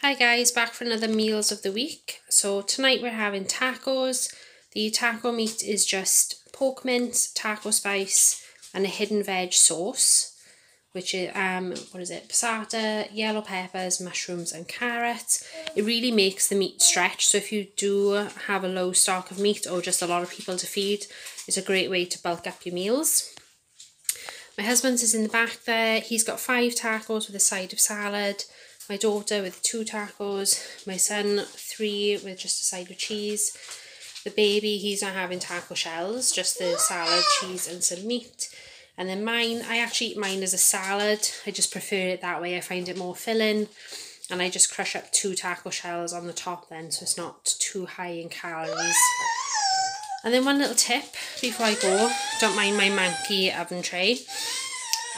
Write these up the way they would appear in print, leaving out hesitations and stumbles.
Hi guys, back for another meals of the week. So tonight we're having tacos. The taco meat is just pork mince, taco spice and a hidden veg sauce, which is passata, yellow peppers, mushrooms and carrots. It really makes the meat stretch, so if you do have a low stock of meat or just a lot of people to feed, it's a great way to bulk up your meals. My husband's is in the back there. He's got 5 tacos with a side of salad. My daughter with 2 tacos. My son 3 with just a side of cheese. The baby, he's not having taco shells, just the salad, cheese and some meat. And then mine, I actually eat mine as a salad. I just prefer it that way. I find it more filling. And I just crush up 2 taco shells on the top then, so it's not too high in calories. And then one little tip before I go, don't mind my manky oven tray.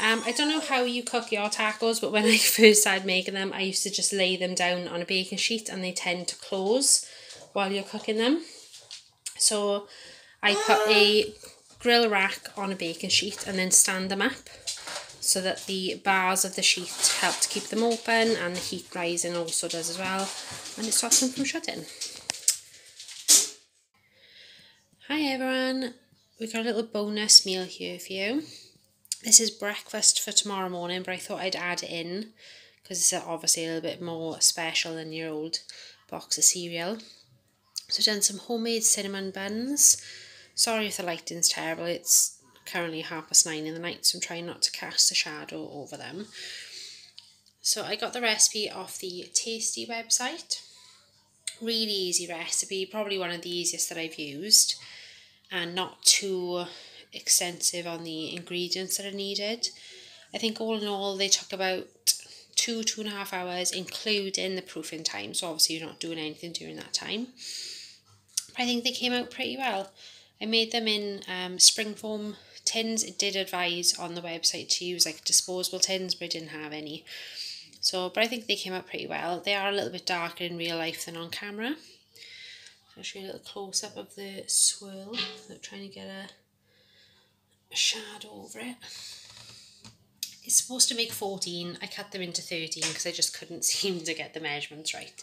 I don't know how you cook your tacos, but when I first started making them, I used to just lay them down on a baking sheet and they tend to close while you're cooking them. So I put a grill rack on a baking sheet and then stand them up so that the bars of the sheet help to keep them open, and the heat rising also does as well, and it stops them from shutting. Hi everyone, we've got a little bonus meal here for you. This is breakfast for tomorrow morning, but I thought I'd add it in because it's obviously a little bit more special than your old box of cereal. So I've done some homemade cinnamon buns. Sorry if the lighting's terrible, it's currently 9:30 in the night, so I'm trying not to cast a shadow over them. So I got the recipe off the Tasty website. Really easy recipe, probably one of the easiest that I've used, and not too extensive on the ingredients that are needed. I think all in all they took about 2.5 hours, including the proofing time, so obviously you're not doing anything during that time. But I think they came out pretty well. I made them in springfoam tins. It did advise on the website to use like disposable tins, but I didn't have any. But I think they came out pretty well. They are a little bit darker in real life than on camera. So I'll show you a little close up of the swirl. I'm trying to get a shadow over it. It's supposed to make 14. I cut them into 13 because I just couldn't seem to get the measurements right.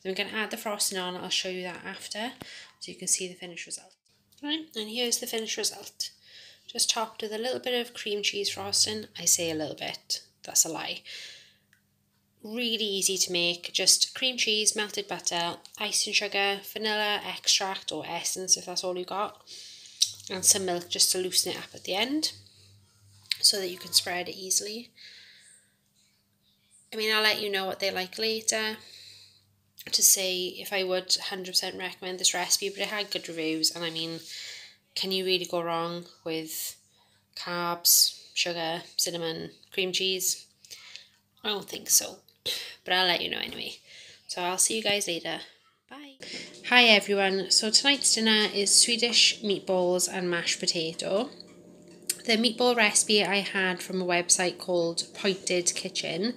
So I'm going to add the frosting on. I'll show you that after so you can see the finished result. Right, and here's the finished result. Just topped with a little bit of cream cheese frosting. I say a little bit, that's a lie. Really easy to make, just cream cheese, melted butter, icing sugar, vanilla extract or essence if that's all you got, and some milk just to loosen it up at the end so that you can spread it easily. I mean, I'll let you know what they like later to say if I would 100% recommend this recipe, but it had good reviews, and I mean, can you really go wrong with carbs, sugar, cinnamon, cream cheese? I don't think so, but I'll let you know anyway. So I'll see you guys later. Bye. Hi everyone, so tonight's dinner is Swedish meatballs and mashed potato. The meatball recipe I had from a website called Pointed Kitchen.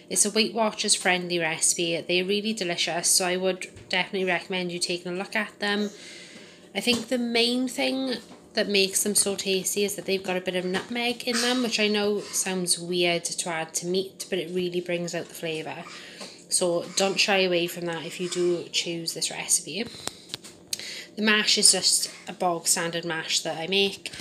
It's a Weight Watchers friendly recipe. They're really delicious, so I would definitely recommend you taking a look at them. I think the main thing that makes them so tasty is that they've got a bit of nutmeg in them, which I know sounds weird to add to meat, but it really brings out the flavour. So don't shy away from that if you do choose this recipe. The mash is just a bog standard mash that I make.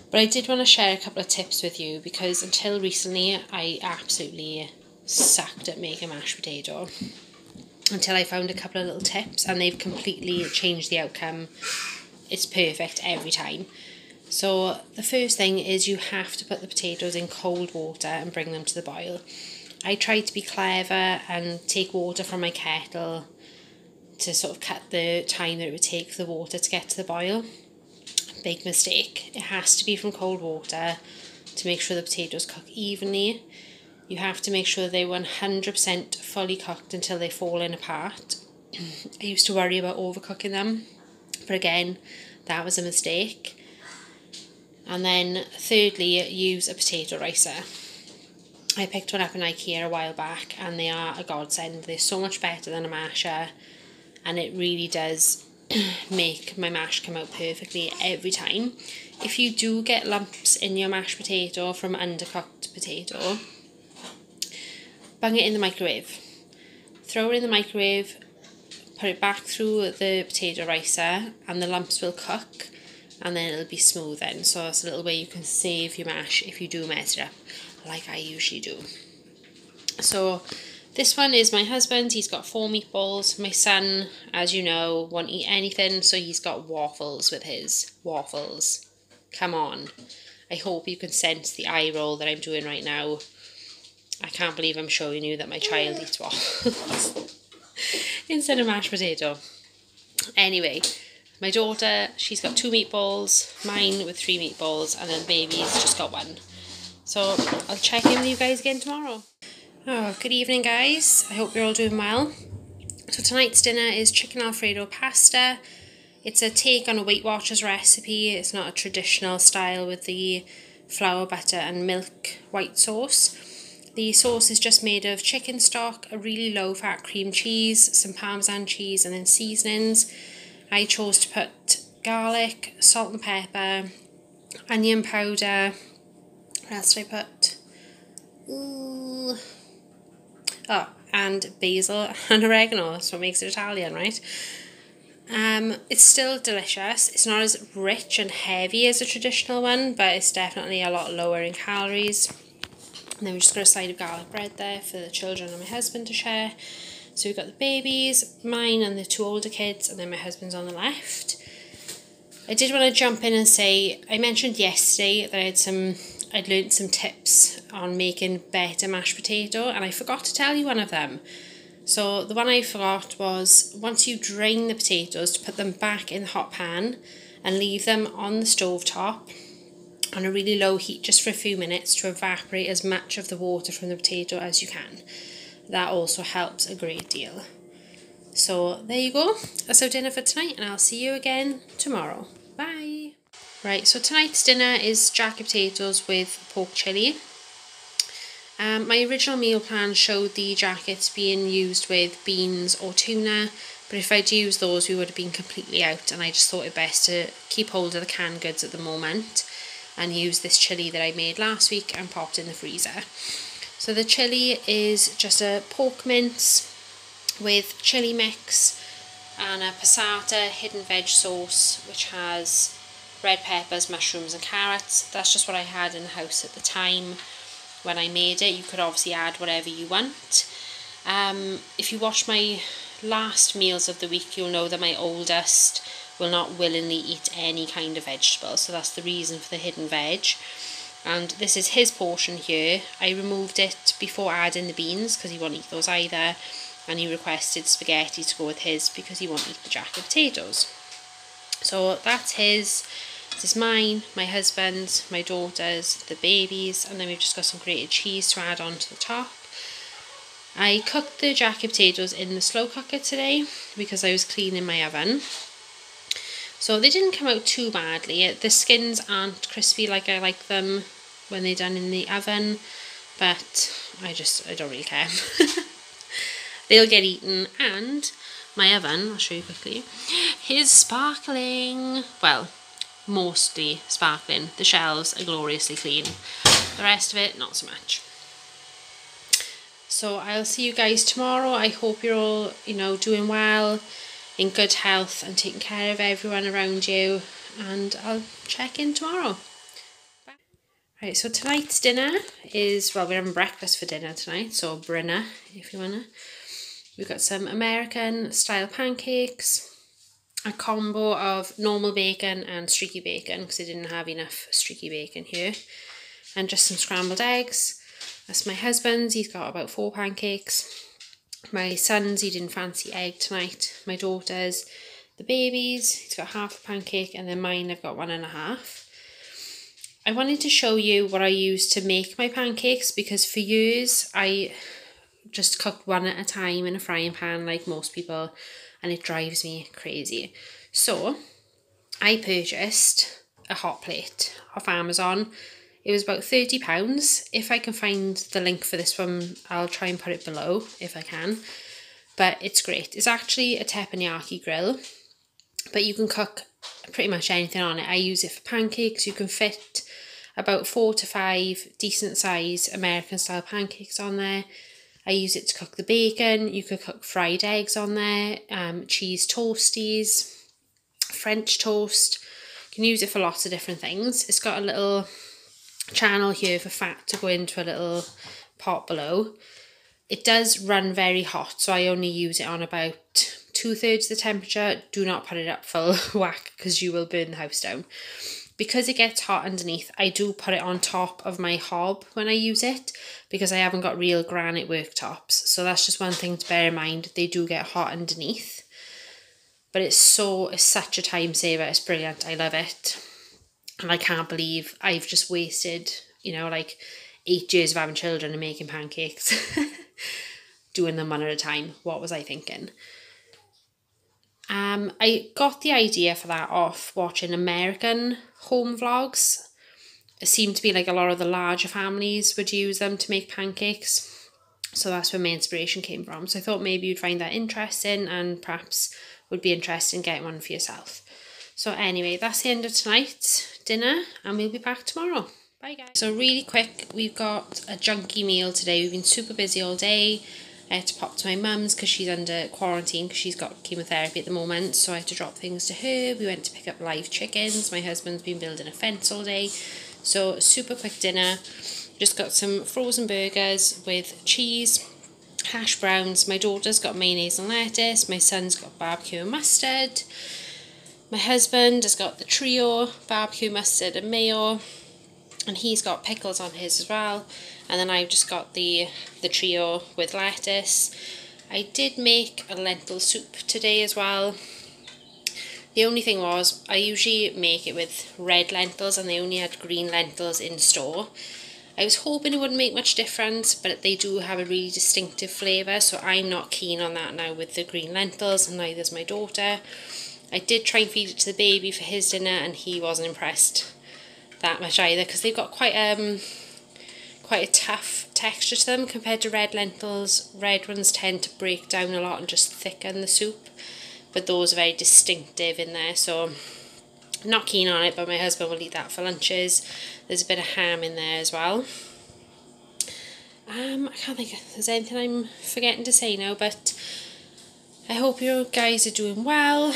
But I did want to share a couple of tips with you because until recently I absolutely sucked at making mashed potato until I found a couple of little tips, and they've completely changed the outcome. It's perfect every time. So the first thing is you have to put the potatoes in cold water and bring them to the boil. I tried to be clever and take water from my kettle to sort of cut the time that it would take for the water to get to the boil. Big mistake. It has to be from cold water to make sure the potatoes cook evenly. You have to make sure they're 100% fully cooked until they're falling apart. I used to worry about overcooking them, but again, that was a mistake. And then thirdly, use a potato ricer. I picked one up in IKEA a while back and they are a godsend. They're so much better than a masher, and it really does make my mash come out perfectly every time. If you do get lumps in your mashed potato from undercooked potato, bung it in the microwave. throw it in the microwave, put it back through the potato ricer, and the lumps will cook, and then it'll be smooth then. So that's a little way you can save your mash if you do mess it up, like I usually do. So this one is my husband. He's got 4 meatballs. My son, as you know, won't eat anything, so he's got waffles with his. Waffles. Come on. I hope you can sense the eye roll that I'm doing right now. I can't believe I'm showing you that my child eats waffles instead of mashed potato. Anyway, my daughter, she's got 2 meatballs, mine with 3 meatballs, and then the baby's just got 1. So I'll check in with you guys again tomorrow. Oh, good evening guys. I hope you're all doing well. So tonight's dinner is chicken Alfredo pasta. It's a take on a Weight Watchers recipe. It's not a traditional style with the flour, butter and milk white sauce. The sauce is just made of chicken stock, a really low fat cream cheese, some Parmesan cheese and then seasonings. I chose to put garlic, salt and pepper, onion powder. What else did I put? Ooh. Oh, and basil and oregano. That's what makes it Italian, right? It's still delicious. It's not as rich and heavy as a traditional one, but it's definitely a lot lower in calories. And then we just got a side of garlic bread there for the children and my husband to share. So we've got the babies, mine and the 2 older kids, and then my husband's on the left. I did want to jump in and say, I mentioned yesterday that I'd learned some tips on making better mashed potato, and I forgot to tell you one of them. So the one I forgot was, once you drain the potatoes, to put them back in the hot pan and leave them on the stove top on a really low heat just for a few minutes to evaporate as much of the water from the potato as you can. That also helps a great deal. So there you go. That's our dinner for tonight, and I'll see you again tomorrow. Bye. Right, so tonight's dinner is jacket potatoes with pork chilli. My original meal plan showed the jackets being used with beans or tuna, but if I'd used those we would have been completely out, and I just thought it best to keep hold of the canned goods at the moment and use this chilli that I made last week and popped in the freezer. So the chilli is just a pork mince with chilli mix and a passata hidden veg sauce, which has red peppers, mushrooms and carrots. That's just what I had in the house at the time when I made it. You could obviously add whatever you want. If you watch my last meals of the week, you'll know that my oldest will not willingly eat any kind of vegetable, so that's the reason for the hidden veg. And this is his portion here. I removed it before adding the beans because he won't eat those either, and he requested spaghetti to go with his because he won't eat the jacket potatoes. So that's his. This is mine, my husband's, my daughter's, the baby's, and then we've just got some grated cheese to add on to the top. I cooked the jacket potatoes in the slow cooker today because I was cleaning my oven. So they didn't come out too badly. The skins aren't crispy like I like them when they're done in the oven, but I don't really care. They'll get eaten, and my oven, I'll show you quickly, is sparkling. Well, mostly sparkling. The shelves are gloriously clean. The rest of it, not so much. So I'll see you guys tomorrow. I hope you're all, doing well, in good health and taking care of everyone around you, and I'll check in tomorrow. Bye. Right, so tonight's dinner is, well, we're having breakfast for dinner tonight, so Brinner, if you wanna. We've got some American style pancakes, a combo of normal bacon and streaky bacon because I didn't have enough streaky bacon here, and just some scrambled eggs. That's my husband's. He's got about 4 pancakes. My son's, he didn't fancy egg tonight. My daughter's, the baby's, he's got half a pancake, and then mine, I've got 1.5. I wanted to show you what I use to make my pancakes because for years I just cooked one at a time in a frying pan like most people, and it drives me crazy. So I purchased a hot plate off Amazon. It was about £30. If I can find the link for this one, I'll try and put it below if I can. But it's great. It's actually a teppanyaki grill, but you can cook pretty much anything on it. I use it for pancakes. You can fit about 4 to 5 decent size American style pancakes on there. I use it to cook the bacon. You could cook fried eggs on there, cheese toasties, French toast. You can use it for lots of different things. It's got a little channel here for fat to go into a little pot below. It does run very hot, so I only use it on about 2/3 the temperature. Do not put it up full whack because you will burn the house down. Because it gets hot underneath, I do put it on top of my hob when I use it, because I haven't got real granite worktops. So that's just one thing to bear in mind. They do get hot underneath. But it's such a time saver. It's brilliant. I love it. And I can't believe I've just wasted, you know, like 8 years of having children and making pancakes. Doing them one at a time. What was I thinking? I got the idea for that off watching American home vlogs. It seemed to be like a lot of the larger families would use them to make pancakes. So that's where my inspiration came from. So I thought maybe you'd find that interesting and perhaps would be interested in getting one for yourself. So anyway, that's the end of tonight's dinner and we'll be back tomorrow. Bye guys. So really quick, we've got a junky meal today. We've been super busy all day. I had to pop to my mum's because she's under quarantine because she's got chemotherapy at the moment. So I had to drop things to her. We went to pick up live chickens. My husband's been building a fence all day. So super quick dinner. Just got some frozen burgers with cheese, hash browns. My daughter's got mayonnaise and lettuce. My son's got barbecue and mustard. My husband has got the trio, barbecue, mustard and mayo. And he's got pickles on his as well. And then I've just got the trio with lettuce. I did make a lentil soup today as well. The only thing was, I usually make it with red lentils and they only had green lentils in store. I was hoping it wouldn't make much difference, but they do have a really distinctive flavour, so I'm not keen on that now with the green lentils, and neither is my daughter. I did try and feed it to the baby for his dinner and he wasn't impressed that much either, because they've got quite a tough texture to them compared to red lentils. Red ones tend to break down a lot and just thicken the soup, but those are very distinctive in there, so I'm not keen on it, but my husband will eat that for lunches. There's a bit of ham in there as well. I can't think if there's anything I'm forgetting to say now, but I hope you guys are doing well.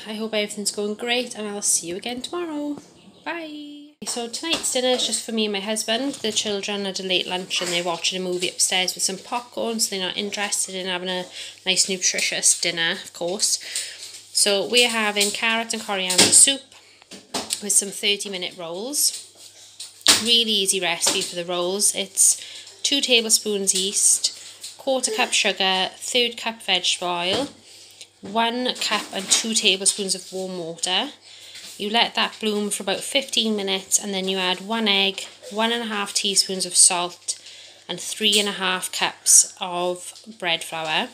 I hope everything's going great, and I'll see you again tomorrow. Bye. So tonight's dinner is just for me and my husband. The children had a late lunch and they're watching a movie upstairs with some popcorn, so they're not interested in having a nice nutritious dinner, of course. So we're having carrot and coriander soup with some 30-minute rolls. Really easy recipe for the rolls. It's 2 tablespoons yeast, 1/4 cup sugar, 1/3 cup vegetable oil, 1 cup and 2 tablespoons of warm water. You let that bloom for about 15 minutes and then you add 1 egg, 1.5 teaspoons of salt and 3.5 cups of bread flour.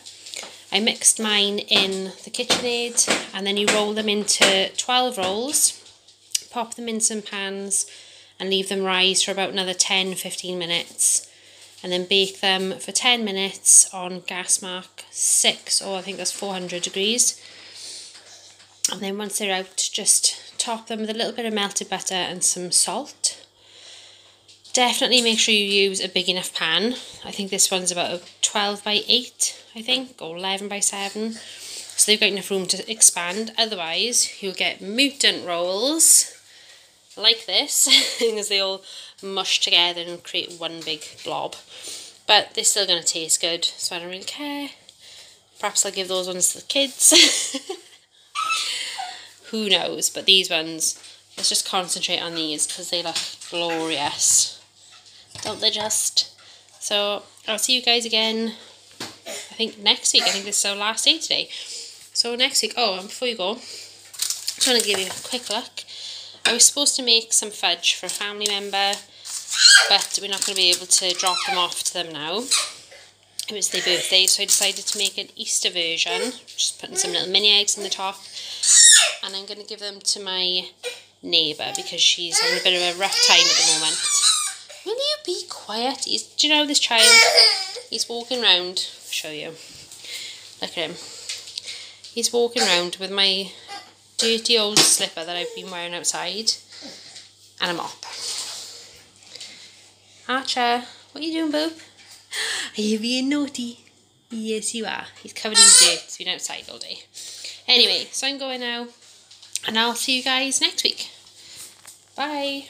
I mixed mine in the KitchenAid and then you roll them into 12 rolls, pop them in some pans and leave them rise for about another 10-15 minutes. And then bake them for 10 minutes on gas mark 6, or I think that's 400 degrees. And then once they're out, just top them with a little bit of melted butter and some salt. Definitely make sure you use a big enough pan. I think this one's about 12 by 8, I think, or 11 by 7. So they've got enough room to expand. Otherwise, you'll get mutant rolls like this, because they all mush together and create one big blob. But they're still going to taste good, so I don't really care. Perhaps I'll give those ones to the kids. Who knows? But these ones, let's just concentrate on these because they look glorious. Don't they just? So I'll see you guys again, I think next week. I think this is our last day today. So next week, and before you go, just want to give you a quick look. I was supposed to make some fudge for a family member, but we're not going to be able to drop them off to them now. It was their birthday, so I decided to make an Easter version, just putting some little mini eggs in the top. And I'm going to give them to my neighbour because she's having a bit of a rough time at the moment. Will you be quiet? Do you know this child? He's walking around. I'll show you. Look at him. He's walking around with my dirty old slipper that I've been wearing outside and a mop. Archer, what are you doing, boob? Are you being naughty? Yes, you are. He's covered in dirt. He's been outside all day. Anyway, so I'm going now. And I'll see you guys next week. Bye.